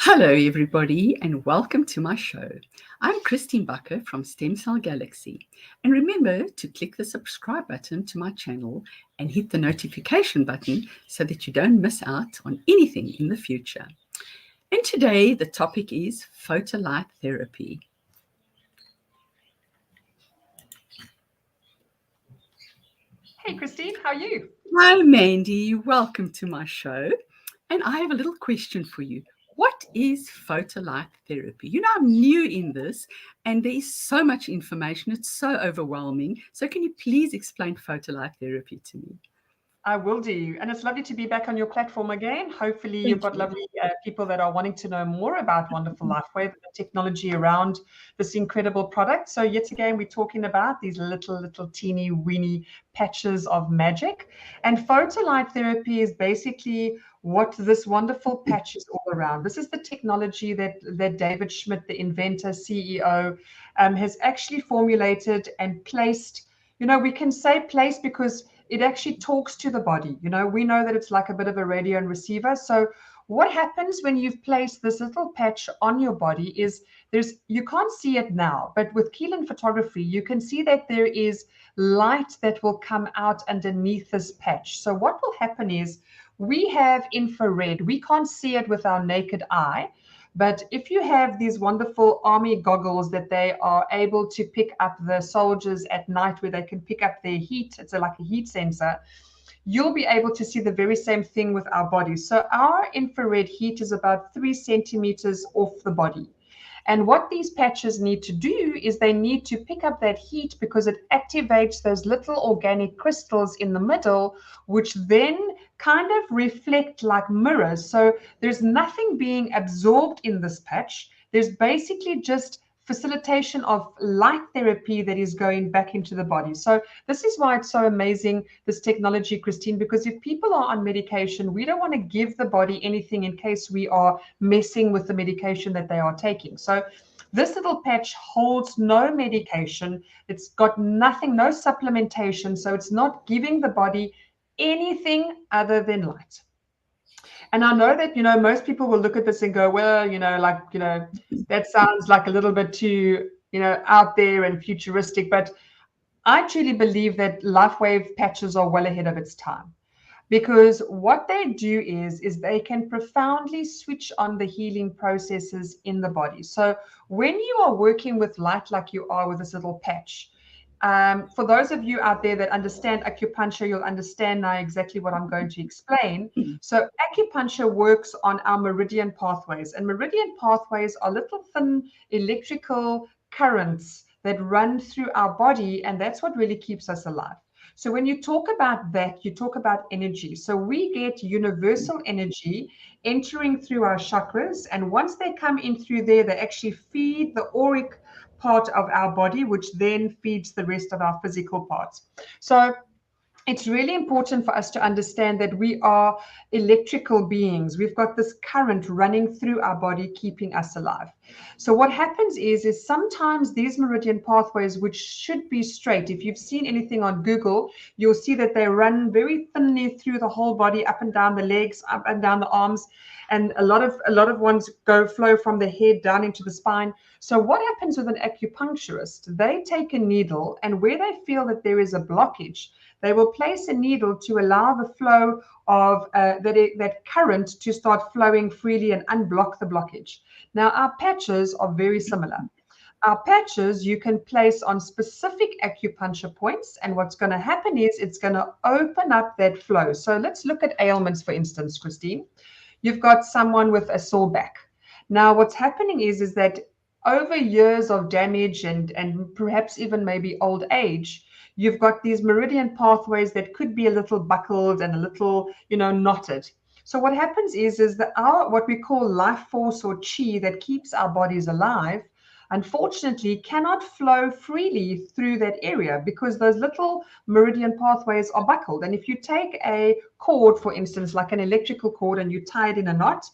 Hello, everybody, and welcome to my show. I'm Christine Bakker from Stemcell Galaxy. And remember to click the subscribe button to my channel and hit the notification button so that you don't miss out on anything in the future. And today, the topic is photolight therapy. Hey, Christine, how are you? Hi, Mandy. Welcome to my show. And I have a little question for you. What is photolight therapy? You know, I'm new in this and there is so much information. It's so overwhelming. So can you please explain photolight therapy to me? I will do. And it's lovely to be back on your platform again. Hopefully, you've Thank got you. people that are wanting to know more about wonderful Lifewave and the technology around this incredible product. So, yet again, we're talking about these little teeny weeny patches of magic. And photolight therapy is basically what this wonderful patch is all around. This is the technology that David Schmidt, the inventor, CEO, has actually formulated and placed. You know, we can say placed because it actually talks to the body. You know, we know that it's like a bit of a radio and receiver. So what happens when you've placed this little patch on your body is you can't see it now, but with Keelan photography, you can see that there is light that will come out underneath this patch. So what will happen is we have infrared. We can't see it with our naked eye. But if you have these wonderful army goggles that they are able to pick up the soldiers at night where they can pick up their heat, it's like a heat sensor, you'll be able to see the very same thing with our bodies. So our infrared heat is about 3 centimeters off the body. And what these patches need to do is they need to pick up that heat because it activates those little organic crystals in the middle, which then kind of reflect like mirrors. So there's nothing being absorbed in this patch. There's basically just facilitation of light therapy that is going back into the body. So this is why it's so amazing, this technology, Christine, because if people are on medication, we don't want to give the body anything in case we are messing with the medication that they are taking. So this little patch holds no medication. It's got nothing, no supplementation. So it's not giving the body anything other than light. And I know that, most people will look at this and go, well, that sounds like a little bit too, out there and futuristic. But I truly believe that Lifewave patches are well ahead of its time, because what they do is they can profoundly switch on the healing processes in the body. So when you are working with light like you are with this little patch, for those of you out there that understand acupuncture, you'll understand now exactly what I'm going to explain. So acupuncture works on our meridian pathways, and meridian pathways are little thin electrical currents that run through our body, and that's what really keeps us alive. So when you talk about that, you talk about energy. So we get universal energy entering through our chakras, and once they come in through there, they actually feed the auric part of our body, which then feeds the rest of our physical parts. So it's really important for us to understand that we are electrical beings. We've got this current running through our body, keeping us alive. So what happens is sometimes these meridian pathways, which should be straight, if you've seen anything on Google, you'll see that they run very thinly through the whole body, up and down the legs, up and down the arms. And a lot of ones flow from the head down into the spine. So what happens with an acupuncturist? They take a needle, and where they feel that there is a blockage, they will place a needle to allow the flow of that current to start flowing freely and unblock the blockage. Now, our patches are very similar. Our patches you can place on specific acupuncture points, and what's going to happen is it's going to open up that flow. So let's look at ailments, for instance, Christine. You've got someone with a sore back. Now, what's happening is that over years of damage and perhaps even maybe old age, you've got these meridian pathways that could be a little buckled and a little, knotted. So what happens is that our what we call life force or chi that keeps our bodies alive, unfortunately, cannot flow freely through that area because those little meridian pathways are buckled. And if you take a cord, for instance, like an electrical cord, and you tie it in a knot,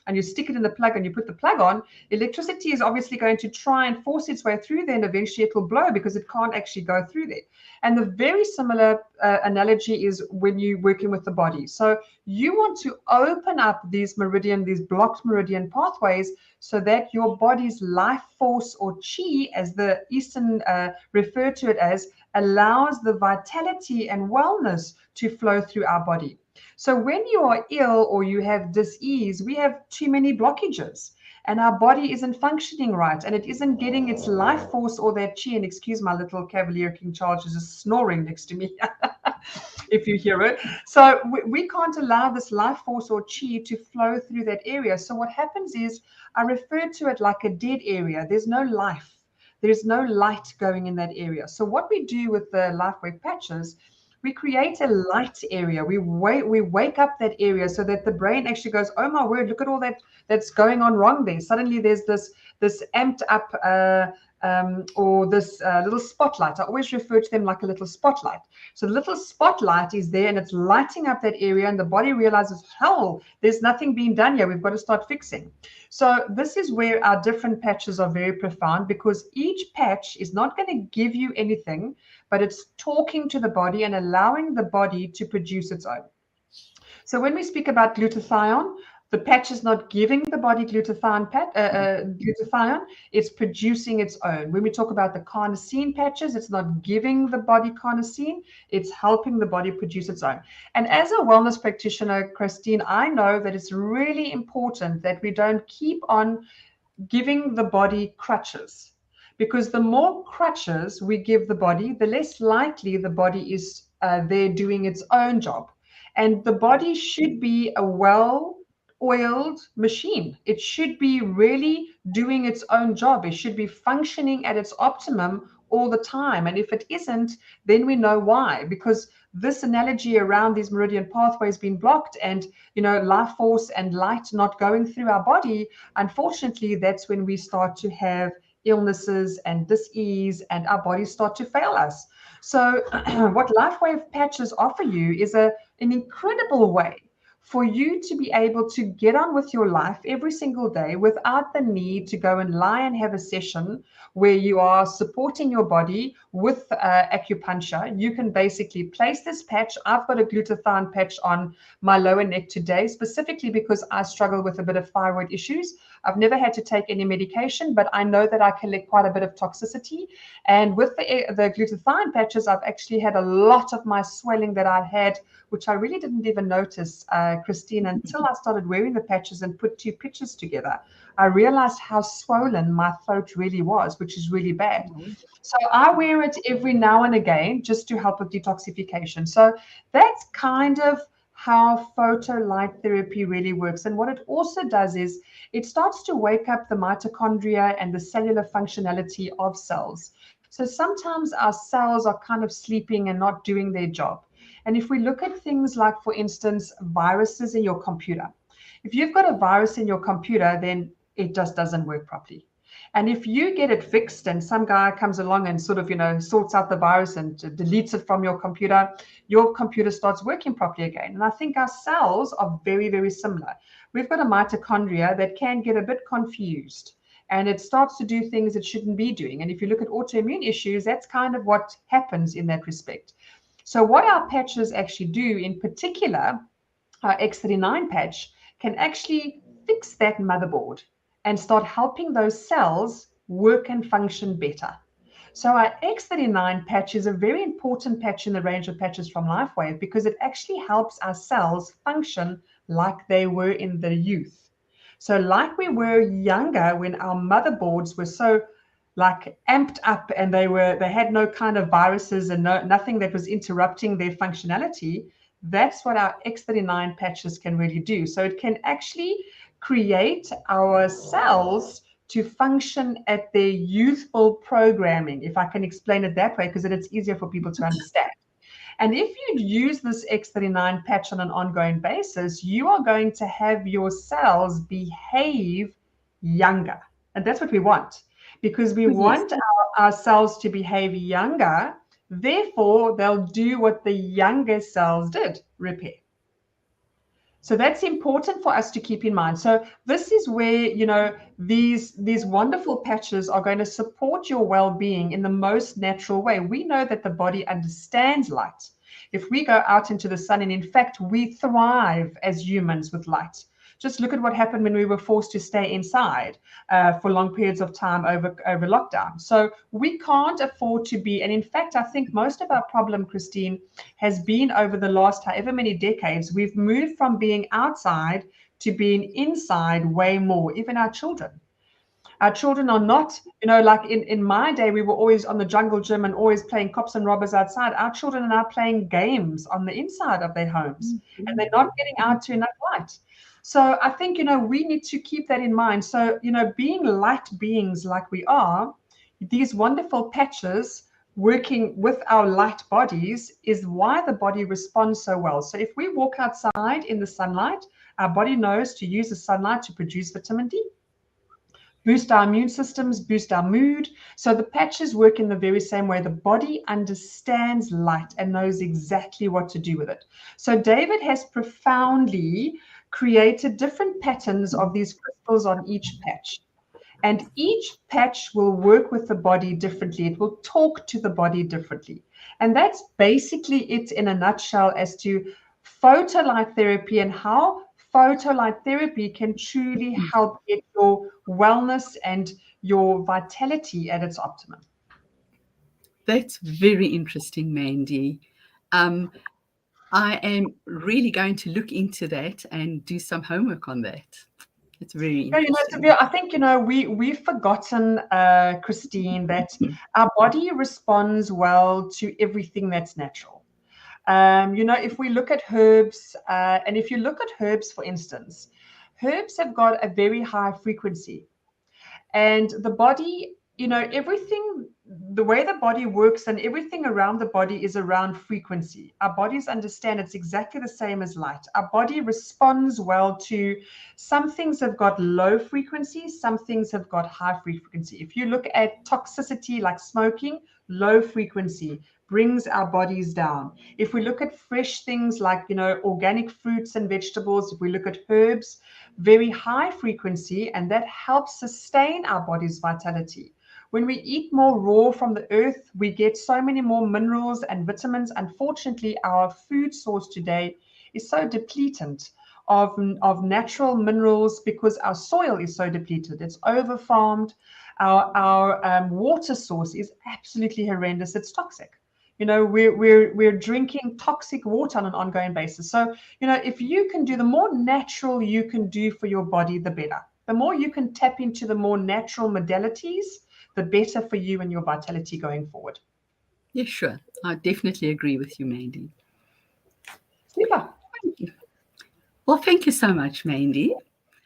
and you stick it in the plug and you put the plug on, electricity is obviously going to try and force its way through there, and eventually it will blow because it can't actually go through there. And the very similar analogy is when you're working with the body. So you want to open up these blocked meridian pathways so that your body's life force, or chi, as the Eastern refer to it as, allows the vitality and wellness to flow through our body. So when you are ill or you have dis-ease, we have too many blockages and our body isn't functioning right and it isn't getting its life force or that chi. And excuse my little Cavalier King Charles is just snoring next to me if you hear it. So we can't allow this life force or chi to flow through that area. So what happens is, I refer to it like a dead area. There's no life. There's no light going in that area. So what we do with the Lifewave patches, we create a light area. We wake up that area so that the brain actually goes, oh my word, look at all that's going on wrong there. Suddenly there's this amped up or this little spotlight. I always refer to them like a little spotlight. So the little spotlight is there and it's lighting up that area, and the body realizes, hell, there's nothing being done here. We've got to start fixing. So this is where our different patches are very profound, because each patch is not going to give you anything, but it's talking to the body and allowing the body to produce its own. So when we speak about glutathione, the patch is not giving the body glutathione, it's producing its own. When we talk about the carnosine patches, it's not giving the body carnosine, it's helping the body produce its own. And as a wellness practitioner, Christine, I know that it's really important that we don't keep on giving the body crutches, because the more crutches we give the body, the less likely the body is there doing its own job. And the body should be a well-oiled machine. It should be really doing its own job. It should be functioning at its optimum all the time. And if it isn't, then we know why. Because this analogy around these meridian pathways being blocked and, life force and light not going through our body, unfortunately, that's when we start to have illnesses and dis-ease and our bodies start to fail us. So what Lifewave patches offer you is an incredible way for you to be able to get on with your life every single day without the need to go and lie and have a session where you are supporting your body with acupuncture. You can basically place this patch. I've got a glutathione patch on my lower neck today, specifically because I struggle with a bit of thyroid issues. I've never had to take any medication, but I know that I collect quite a bit of toxicity. And with the glutathione patches, I've actually had a lot of my swelling that I'd had, which I really didn't even notice, Christine, until I started wearing the patches and put two pictures together. I realized how swollen my throat really was, which is really bad. So I wear it every now and again just to help with detoxification. So that's kind of how photo light therapy really works. And what it also does is it starts to wake up the mitochondria and the cellular functionality of cells. So sometimes our cells are kind of sleeping and not doing their job. And if we look at things like, for instance, viruses in your computer, if you've got a virus in your computer, then it just doesn't work properly. And if you get it fixed and some guy comes along and sort of, sorts out the virus and deletes it from your computer starts working properly again. And I think our cells are very, very similar. We've got a mitochondria that can get a bit confused and it starts to do things it shouldn't be doing. And if you look at autoimmune issues, that's kind of what happens in that respect. So what our patches actually do, in particular, our X39 patch, can actually fix that motherboard and start helping those cells work and function better. So our X39 patch is a very important patch in the range of patches from Lifewave because it actually helps our cells function like they were in their youth. So like we were younger when our motherboards were so like amped up and they had no kind of viruses and nothing that was interrupting their functionality, that's what our X39 patches can really do. So it can actually create our cells to function at their youthful programming, if I can explain it that way, because then it's easier for people to understand. And if you use this X39 patch on an ongoing basis, you are going to have your cells behave younger. And that's what we want, because we want our cells to behave younger. Therefore, they'll do what the younger cells did, repair. So that's important for us to keep in mind. So this is where, these wonderful patches are going to support your well-being in the most natural way. We know that the body understands light. If we go out into the sun, and in fact, we thrive as humans with light. Just look at what happened when we were forced to stay inside for long periods of time over lockdown. So we can't afford to be, and in fact, I think most of our problem, Christine, has been over the last however many decades. We've moved from being outside to being inside way more, even our children. Our children are not, like in my day, we were always on the jungle gym and always playing cops and robbers outside. Our children are now playing games on the inside of their homes, and they're not getting out to enough light. So I think, we need to keep that in mind. So, being light beings like we are, these wonderful patches working with our light bodies is why the body responds so well. So if we walk outside in the sunlight, our body knows to use the sunlight to produce vitamin D, boost our immune systems, boost our mood. So the patches work in the very same way. The body understands light and knows exactly what to do with it. So David has profoundly created different patterns of these crystals on each patch. And each patch will work with the body differently. It will talk to the body differently. And that's basically it in a nutshell as to photolight therapy and how photolight therapy can truly help get your wellness and your vitality at its optimum. That's very interesting, Mandy. I am really going to look into that and do some homework on that. It's very interesting. I think, we've forgotten, Christine, that our body responds well to everything that's natural. If we look at herbs, and if you look at herbs, for instance, herbs have got a very high frequency. And the body, everything, the way the body works and everything around the body is around frequency. Our bodies understand it's exactly the same as light. Our body responds well to, some things have got low frequency, some things have got high frequency. If you look at toxicity like smoking, low frequency brings our bodies down. If we look at fresh things like, organic fruits and vegetables, if we look at herbs, very high frequency, and that helps sustain our body's vitality. When we eat more raw from the earth, we get so many more minerals and vitamins. Unfortunately, our food source today is so depleted of natural minerals because our soil is so depleted. It's over-farmed. Our water source is absolutely horrendous. It's toxic. We're drinking toxic water on an ongoing basis. So, if you can do, the more natural you can do for your body, the better. The more you can tap into the more natural modalities, the better for you and your vitality going forward. Yeah, sure. I definitely agree with you, Mandy. Super. Thank you. Well, thank you so much, Mandy.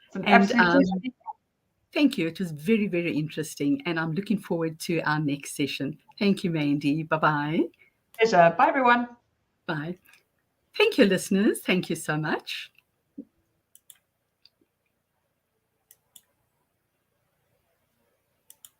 It's an absolute pleasure. Thank you. It was very, very interesting. And I'm looking forward to our next session. Thank you, Mandy. Bye-bye. Pleasure. Bye, everyone. Bye. Thank you, listeners. Thank you so much.